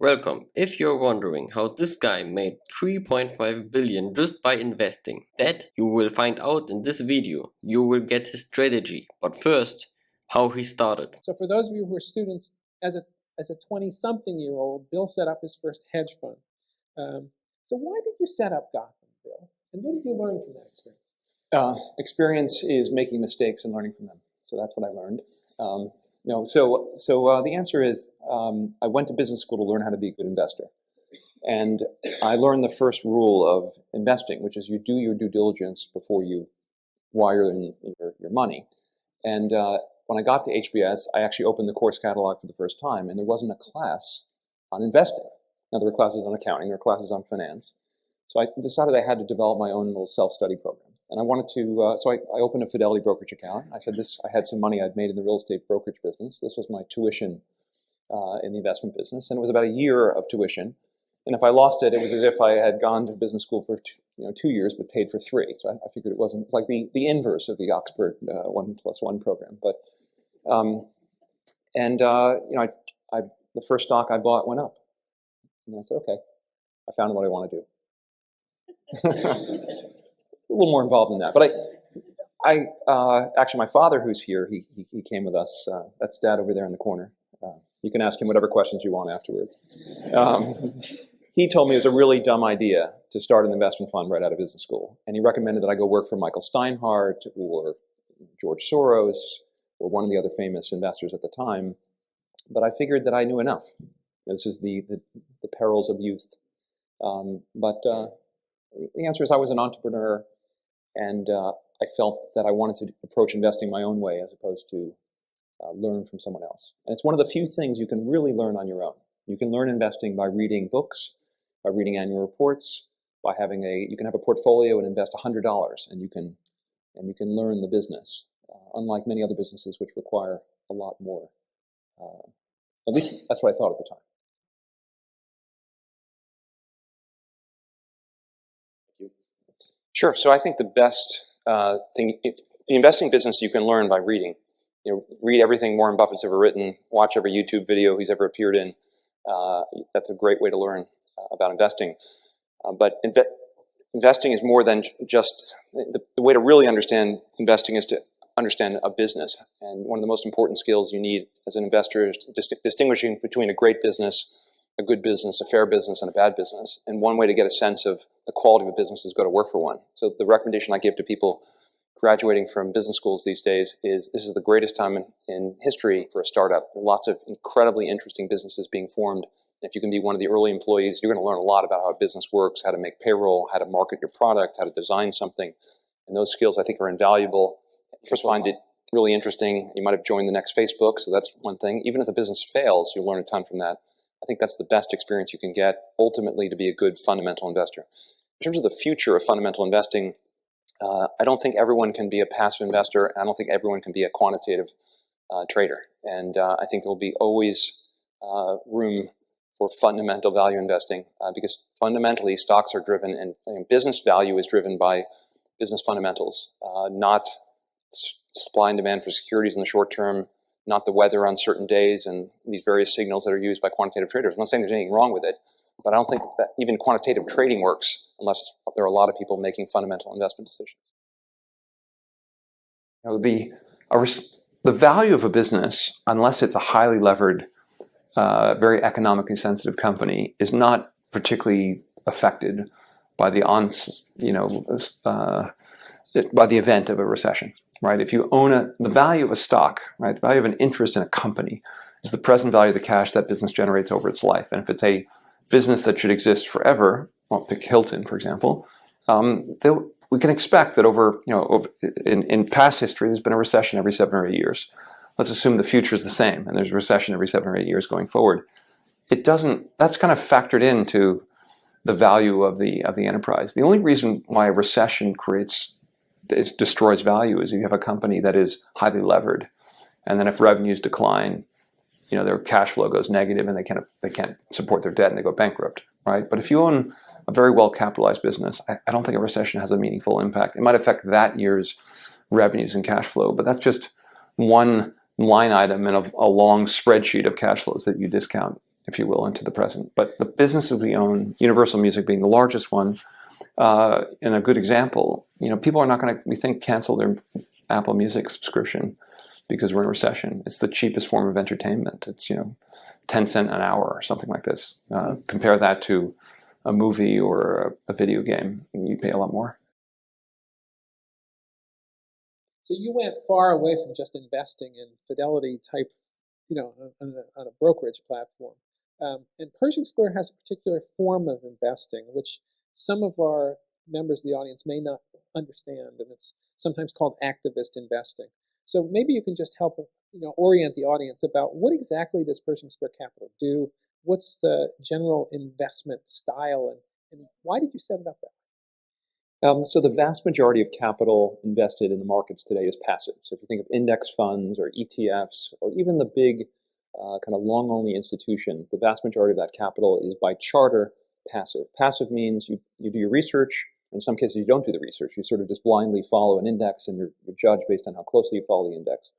Welcome. If you're wondering how this guy made 3.5 billion just by investing, that you will find out in this video. You will get his strategy, but first, how he started. So for those of you who are students, as a 20-something-year-old, Bill set up his first hedge fund. So why did you set up Gotham, Bill? And what did you learn from that experience? Experience is making mistakes and learning from them. So that's what I learned. The answer is I went to business school to learn how to be a good investor. And I learned the first rule of investing, which is you do your due diligence before you wire in your money. And when I got to HBS, I actually opened the course catalog for the first time, and there wasn't a class on investing. Now, there were classes on accounting, there were classes on finance. So I decided I had to develop my own little self-study program. And I wanted to, so I opened a Fidelity brokerage account. I said I had some money I'd made in the real estate brokerage business. This was my tuition in the investment business. And it was about a year of tuition. And if I lost it, it was as if I had gone to business school for 2 years, but paid for 3. So I figured it's like the inverse of the Oxford 1+1 program. But, the first stock I bought went up. And I said, okay, I found what I want to do. A little more involved than that, but actually my father, who's here, he came with us. That's Dad over there in the corner. You can ask him whatever questions you want afterwards. He told me it was a really dumb idea to start an investment fund right out of business school, and he recommended that I go work for Michael Steinhardt or George Soros or one of the other famous investors at the time. But I figured that I knew enough. This is the perils of youth. The answer is I was an entrepreneur, and I felt that I wanted to approach investing my own way as opposed to learn from someone else. And it's one of the few things you can really learn on your own. You can learn investing by reading books, by reading annual reports, by you can have a portfolio and invest $100, and you can learn the business, unlike many other businesses which require a lot more. At least that's what I thought at the time. Sure. So I think the best thing, in the investing business, you can learn by reading. Read everything Warren Buffett's ever written, watch every YouTube video he's ever appeared in. That's a great way to learn about investing. But investing is more than just, the way to really understand investing is to understand a business. And one of the most important skills you need as an investor is distinguishing between a great business, a good business, a fair business, and a bad business. And one way to get a sense of the quality of a business is go to work for one. So the recommendation I give to people graduating from business schools these days is this is the greatest time in history for a startup. There are lots of incredibly interesting businesses being formed. And if you can be one of the early employees, you're going to learn a lot about how a business works, how to make payroll, how to market your product, how to design something. And those skills, I think, are invaluable. First, find it really interesting. You might have joined the next Facebook, so that's one thing. Even if the business fails, you'll learn a ton from that. I think that's the best experience you can get, ultimately, to be a good fundamental investor. In terms of the future of fundamental investing, I don't think everyone can be a passive investor, and I don't think everyone can be a quantitative trader. And I think there will be always room for fundamental value investing because fundamentally stocks are driven, and business value is driven by business fundamentals, not supply and demand for securities in the short term, not the weather on certain days and these various signals that are used by quantitative traders. I'm not saying there's anything wrong with it, but I don't think that even quantitative trading works unless there are a lot of people making fundamental investment decisions. The value of a business, unless it's a highly levered, very economically sensitive company, is not particularly affected by the by the event of a recession, right? If you own the value of a stock, right, the value of an interest in a company is the present value of the cash that business generates over its life. And if it's a business that should exist forever, well, pick Hilton, for example, we can expect that in past history, there's been a recession every 7 or 8 years. Let's assume the future is the same, and there's a recession every 7 or 8 years going forward. That's kind of factored into the value of the enterprise. The only reason why a recession destroys value is you have a company that is highly levered, and then if revenues decline, their cash flow goes negative, and they can't support their debt, and they go bankrupt, right? But if you own a very well capitalized business, I don't think a recession has a meaningful impact. It might affect that year's revenues and cash flow, but that's just one line item in a long spreadsheet of cash flows that you discount if you will, into the present. But the businesses we own, Universal Music being the largest one, and a good example, people are not going to, we think, cancel their Apple Music subscription because we're in a recession. It's the cheapest form of entertainment. It's 10 cents an hour or something like this. Compare that to a movie or a video game, and you pay a lot more. So you went far away from just investing in fidelity type, on a brokerage platform. And Pershing Square has a particular form of investing, which some of our members of the audience may not understand, and it's sometimes called activist investing. So maybe you can just help orient the audience about what exactly does Pershing Square Capital do? What's the general investment style, and why did you set it up that way? So the vast majority of capital invested in the markets today is passive. So if you think of index funds or ETFs or even the big kind of long-only institutions, the vast majority of that capital is by charter passive. Passive means you do your research. In some cases, you don't do the research. You sort of just blindly follow an index, and you're judged based on how closely you follow the index.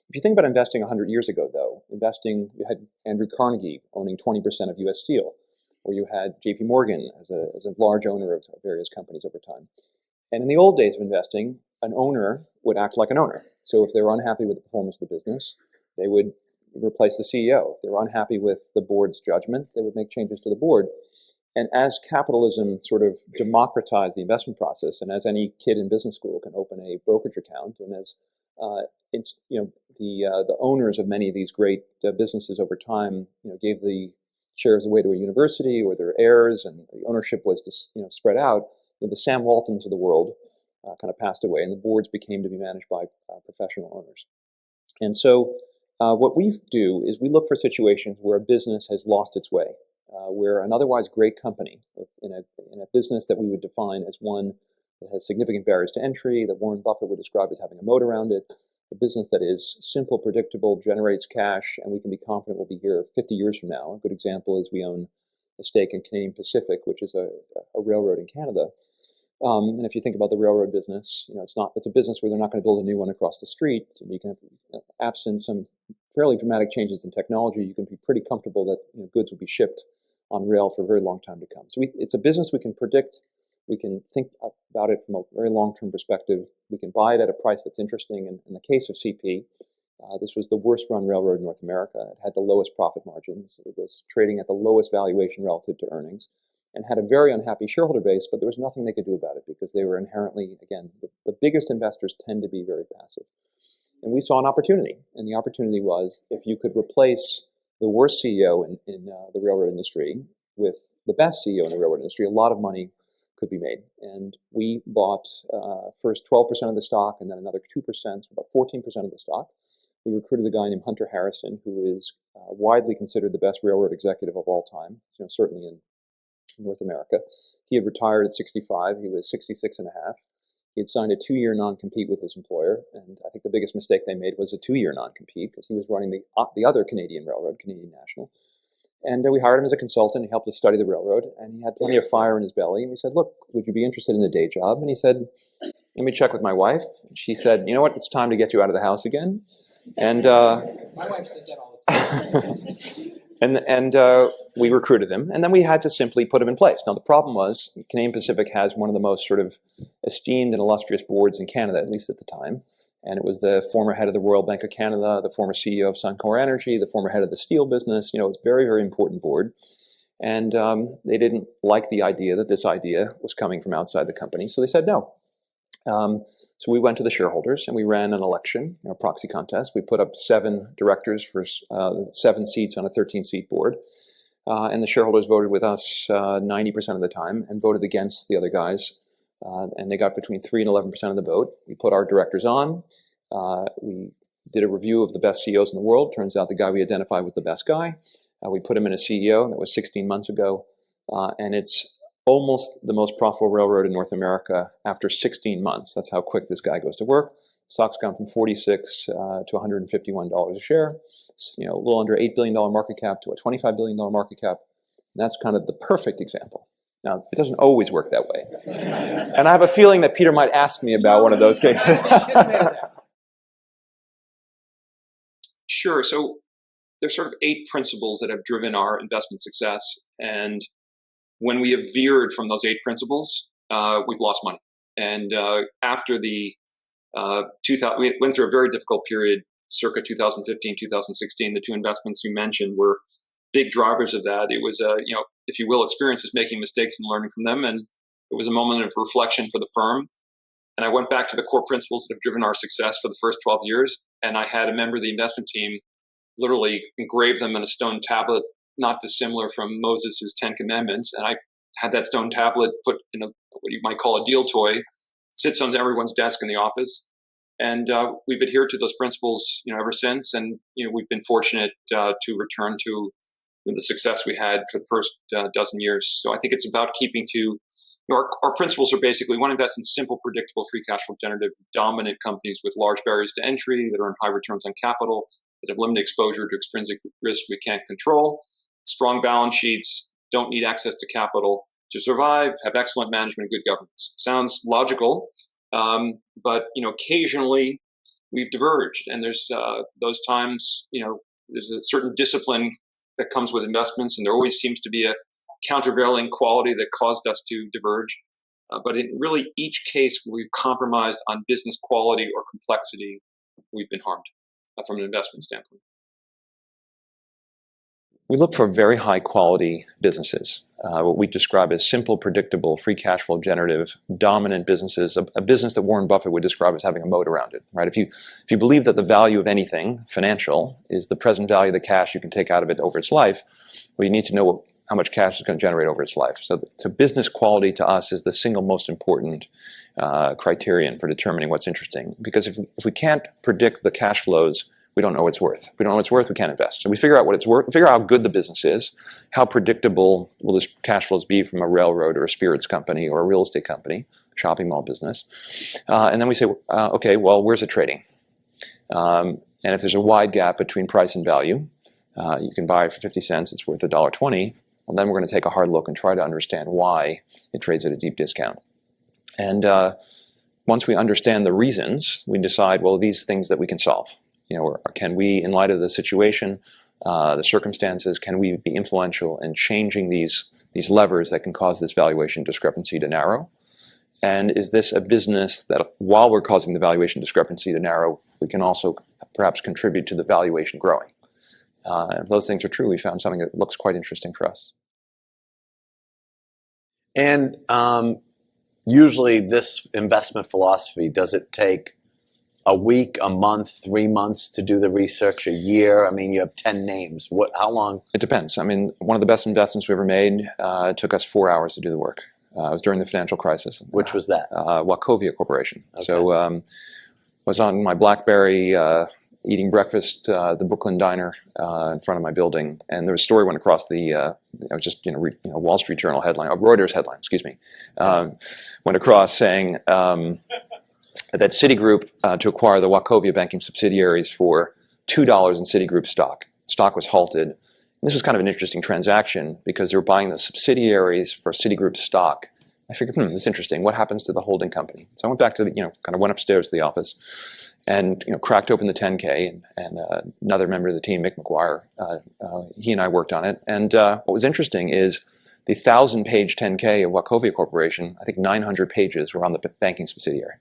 If you think about investing 100 years ago, though, you had Andrew Carnegie owning 20% of U.S. Steel, or you had J.P. Morgan as a large owner of various companies over time. And in the old days of investing, an owner would act like an owner. So if they were unhappy with the performance of the business, they would replace the CEO. If they were unhappy with the board's judgment, they would make changes to the board. And as capitalism sort of democratized the investment process, and as any kid in business school can open a brokerage account, and as the owners of many of these great businesses over time, gave the shares away to a university or their heirs, and the ownership was spread out, the Sam Waltons of the world kind of passed away, and the boards became to be managed by professional owners. And so what we do is we look for situations where a business has lost its way, where an otherwise great company in a business that we would define as one that has significant barriers to entry, that Warren Buffett would describe as having a moat around it, a business that is simple, predictable, generates cash, and we can be confident will be here 50 years from now. A good example is we own a stake in Canadian Pacific, which is a railroad in Canada. And if you think about the railroad business, it's a business where they're not going to build a new one across the street. And you can have, absent some fairly dramatic changes in technology, you can be pretty comfortable that goods will be shipped on rail for a very long time to come. So it's a business we can predict. We can think about it from a very long-term perspective. We can buy it at a price that's interesting. And in the case of CP, this was the worst-run railroad in North America. It had the lowest profit margins. It was trading at the lowest valuation relative to earnings, and had a very unhappy shareholder base, but there was nothing they could do about it because they were inherently, again, the biggest investors tend to be very passive. And we saw an opportunity, and the opportunity was if you could replace the worst CEO in the railroad industry with the best CEO in the railroad industry, a lot of money could be made. And we bought first 12% of the stock and then another 2%, so about 14% of the stock. We recruited a guy named Hunter Harrison, who is widely considered the best railroad executive of all time, certainly in North America. He had retired at 65. He was 66 and a half. He had signed a 2-year non-compete with his employer, and I think the biggest mistake they made was a 2-year non-compete because he was running the other Canadian railroad, Canadian National. And we hired him as a consultant. He helped us study the railroad, and he had plenty of fire in his belly. And we said, look, would you be interested in the day job? And he said, let me check with my wife. And she said, you know what, it's time to get you out of the house again. And my wife says that all the time. And we recruited him, and then we had to simply put him in place. Now, the problem was Canadian Pacific has one of the most sort of esteemed and illustrious boards in Canada, at least at the time. And it was the former head of the Royal Bank of Canada, the former CEO of Suncor Energy, the former head of the steel business. It was a very, very important board. And they didn't like the idea that this idea was coming from outside the company, so they said no. So we went to the shareholders and we ran an election, a proxy contest. We put up 7 directors for 7 seats on a 13-seat board. And the shareholders voted with us 90% of the time and voted against the other guys. And they got between 3 and 11% of the vote. We put our directors on. We did a review of the best CEOs in the world. Turns out the guy we identified was the best guy. We put him in as CEO, and that was 16 months ago. And it's almost the most profitable railroad in North America after 16 months. That's how quick this guy goes to work. Stock's gone from $46 to $151 a share. It's, a little under $8 billion market cap to a $25 billion market cap. And that's kind of the perfect example. Now, it doesn't always work that way. And I have a feeling that Peter might ask me about one of those cases. Sure. So there's sort of 8 principles that have driven our investment success. And when we have veered from those 8 principles, we've lost money. And after the 2000, we went through a very difficult period, circa 2015, 2016. The 2 investments you mentioned were big drivers of that. It was if you will, experiences making mistakes and learning from them. And it was a moment of reflection for the firm. And I went back to the core principles that have driven our success for the first 12 years. And I had a member of the investment team literally engrave them in a stone tablet, not dissimilar from Moses' 10 Commandments. And I had that stone tablet put in what you might call a deal toy, sits on everyone's desk in the office. And we've adhered to those principles, ever since. And, we've been fortunate to return to the success we had for the first dozen years. So I think it's about keeping to, our principles are basically, we want to invest in simple, predictable, free cash flow generative, dominant companies with large barriers to entry that earn high returns on capital, that have limited exposure to extrinsic risk we can't control, strong balance sheets, don't need access to capital to survive, have excellent management, good governance. Sounds logical, but occasionally we've diverged, and there's those times. There's a certain discipline that comes with investments, and there always seems to be a countervailing quality that caused us to diverge. But in really each case where we've compromised on business quality or complexity, we've been harmed from an investment standpoint. We look for very high quality businesses, what we describe as simple, predictable, free cash flow generative, dominant businesses, a business that Warren Buffett would describe as having a moat around it, right? If you believe that the value of anything financial is the present value of the cash you can take out of it over its life, well, you need to know how much cash is going to generate over its life. So business quality to us is the single most important criterion for determining what's interesting. Because if we can't predict the cash flows, we don't know what it's worth. If we don't know what it's worth, we can't invest. So we figure out what it's worth, figure out how good the business is, how predictable will this cash flows be from a railroad or a spirits company or a real estate company, shopping mall business. And then we say, okay, well, where's it trading? And if there's a wide gap between price and value, you can buy it for 50 cents, it's worth $1.20. Well, then we're going to take a hard look and try to understand why it trades at a deep discount. And once we understand the reasons, we decide, well, these things that we can solve. Or can we, in light of the situation, the circumstances, can we be influential in changing these levers that can cause this valuation discrepancy to narrow? And is this a business that, while we're causing the valuation discrepancy to narrow, we can also perhaps contribute to the valuation growing? And if those things are true, we found something that looks quite interesting for us. And usually this investment philosophy, does it take a week, a month, 3 months to do the research, a year? I mean, you have 10 names. How long? It depends. I mean, one of the best investments we ever made took us 4 hours to do the work. It was during the financial crisis. Which was that? Wachovia Corporation. Okay. So was on my BlackBerry eating breakfast at the Brooklyn Diner in front of my building, and there was a story went across the I was just Wall Street Journal headline, Reuters headline, excuse me, went across saying that Citigroup to acquire the Wachovia banking subsidiaries for $2 in Citigroup stock. Stock was halted. This was kind of an interesting transaction because they were buying the subsidiaries for Citigroup stock. I figured, that's interesting. What happens to the holding company? So I went back to kind of went upstairs to the office and cracked open the 10K, and another member of the team, Mick McGuire, he and I worked on it. And what was interesting is the 1,000-page 10K of Wachovia Corporation, I think 900 pages were on the banking subsidiary.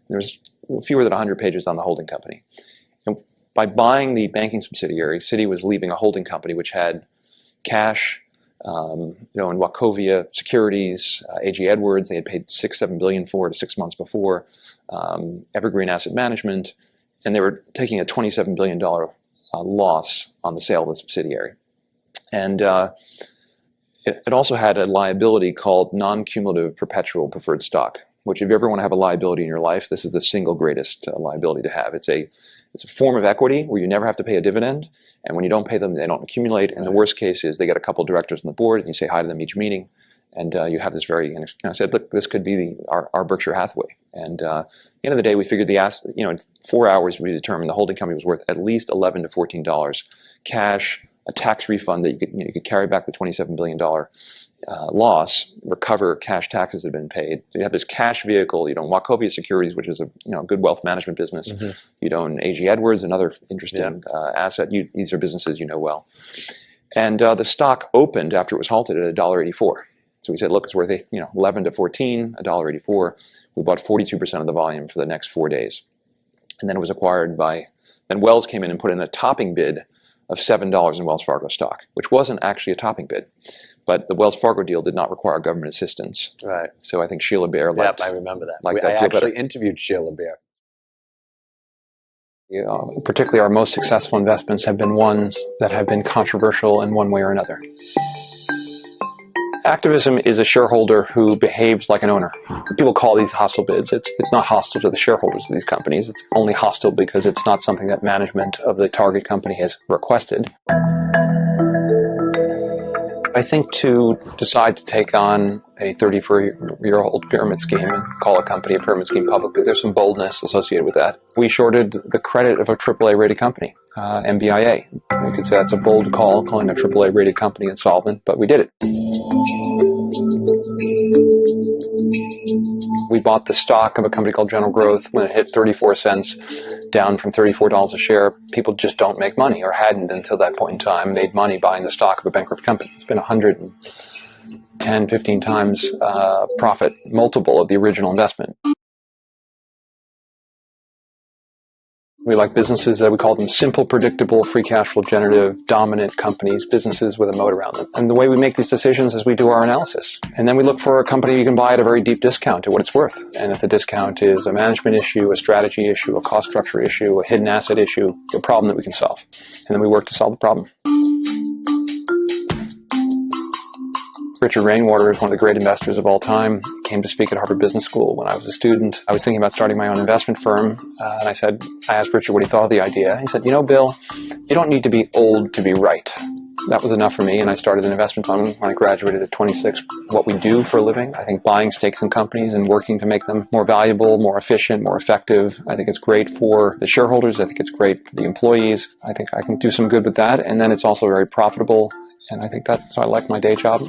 There was fewer than 100 pages on the holding company. And by buying the banking subsidiary, Citi was leaving a holding company which had cash, in Wachovia Securities, A.G. Edwards, they had paid $6-7 billion for it 6 months before, Evergreen Asset Management, and they were taking a $27 billion loss on the sale of the subsidiary. And it also had a liability called non-cumulative perpetual preferred stock, which if you ever want to have a liability in your life, this is the single greatest liability to have. It's a form of equity where you never have to pay a dividend, and when you don't pay them, they don't accumulate. And the worst case is they get a couple of directors on the board, and you say hi to them each meeting, and you have this very. And I said, look, this could be our Berkshire Hathaway. And at the end of the day, we figured the asset. In 4 hours, we determined the holding company was worth at least $11 to $14 cash, a tax refund that you could carry back the $27 billion loss, recover cash taxes that have been paid. So you have this cash vehicle. You own Wachovia Securities, which is a good wealth management business. Mm-hmm. You own A.G. Edwards, another interesting asset. These are businesses you know well. And the stock opened after it was halted at $1.84. So we said, look, it's worth 11 to 14, $1.84. We bought 42% of the volume for the next 4 days. And then it was acquired then Wells came in and put in a topping bid of $7 in Wells Fargo stock, which wasn't actually a topping bid. But the Wells Fargo deal did not require government assistance. Right. So I think Sheila Bair liked. Yep, I remember that. I actually interviewed Sheila Bair. Particularly our most successful investments have been ones that have been controversial in one way or another. Activism is a shareholder who behaves like an owner. People call these hostile bids. It's not hostile to the shareholders of these companies. It's only hostile because it's not something that management of the target company has requested. I think to decide to take on a 34-year-old pyramid scheme and call a company a pyramid scheme publicly, there's some boldness associated with that. We shorted the credit of a AAA-rated company, MBIA. You could say that's a bold call, calling a AAA-rated company insolvent, but we did it. We bought the stock of a company called General Growth when it hit 34 cents, down from $34 a share. People just don't make money, or hadn't until that point in time, made money buying the stock of a bankrupt company. It's been 110, 15 times profit multiple of the original investment. We like businesses that we call them simple, predictable, free cash flow generative, dominant companies, businesses with a moat around them. And the way we make these decisions is we do our analysis. And then we look for a company you can buy at a very deep discount to what it's worth. And if the discount is a management issue, a strategy issue, a cost structure issue, a hidden asset issue, a problem that we can solve. And then we work to solve the problem. Richard Rainwater is one of the great investors of all time. He came to speak at Harvard Business School when I was a student. I was thinking about starting my own investment firm, and I asked Richard what he thought of the idea. He said, Bill, you don't need to be old to be right. That was enough for me, and I started an investment fund when I graduated at 26. What we do for a living, I think buying stakes in companies and working to make them more valuable, more efficient, more effective. I think it's great for the shareholders. I think it's great for the employees. I think I can do some good with that, and then it's also very profitable. And I think so I like my day job.